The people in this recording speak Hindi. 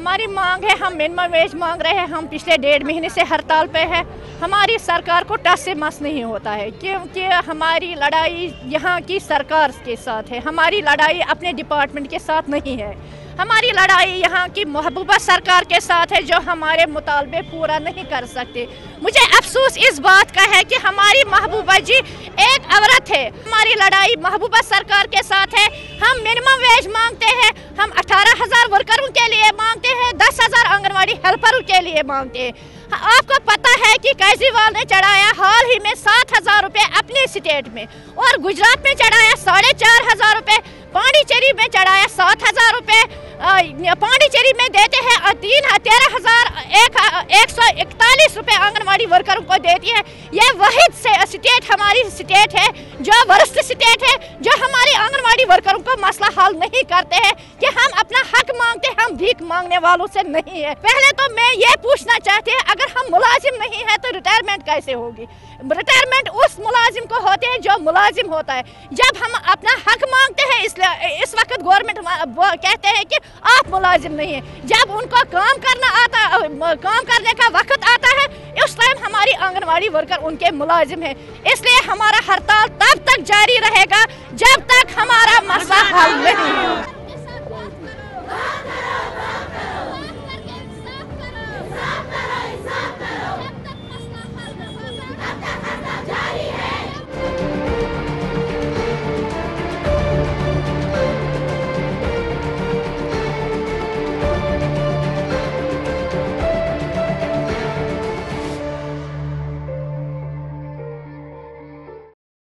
हमारी मांग है, हम मिनिमम वेज मांग रहे हैं। हम पिछले 1.5 महीने से हड़ताल पे है। हमारी सरकार को टस से मस नहीं होता है, क्योंकि हमारी लड़ाई यहाँ की सरकार के साथ है, हमारी लड़ाई अपने डिपार्टमेंट के साथ नहीं है। हमारी लड़ाई यहाँ की महबूबा सरकार के साथ है, जो हमारे मुतालबे पूरा नहीं कर सकते। मुझे अफसोस इस बात का है कि हमारी महबूबा जी एक औरत है। हमारी लड़ाई महबूबा सरकार के साथ है। हम मिनिमम वेज मांगते हैं, हम 18,000 वर्करों के लिए मांगते हैं, 10,000 आंगनवाड़ी हेल्परों के लिए मांगते हैं। आपको पता है कि केजरीवाल ने चढ़ाया हाल ही में 7,000 रुपये अपने स्टेट में, और गुजरात में चढ़ाया 4,500 रुपये, पांडिचेरी में चढ़ाया 7,000 रुपये, पांडिचेरी में देते हैं 13,141 रुपये आंगनवाड़ी वर्करों को देती है। यह वही स्टेट हमारी स्टेट है जो वरिष्ठ स्टेट है, जो हमारी आंगनवाड़ी वर्करों को मसला हल नहीं करते हैं कि हम अपना हक मांगते हैं, हम भीख मांगने वालों से नहीं है। पहले तो मैं ये पूछना चाहती हूँ, अगर हम मुलाजिम नहीं है तो रिटायरमेंट कैसे होगी? रिटायरमेंट उस मुलाजिम को होते हैं जो मुलाजिम होता है। जब हम अपना हक मांगते हैं, इसलिए इस वक्त गवर्नमेंट कहते हैं कि आप मुलाजिम नहीं है। जब उनको काम करने का वक्त आता है, उस टाइम हमारी आंगनवाड़ी वर्कर उनके मुलाजिम है। इसलिए हमारा हड़ताल तब तक जारी रहेगा जब तक हमारा मसला हल नहीं हो।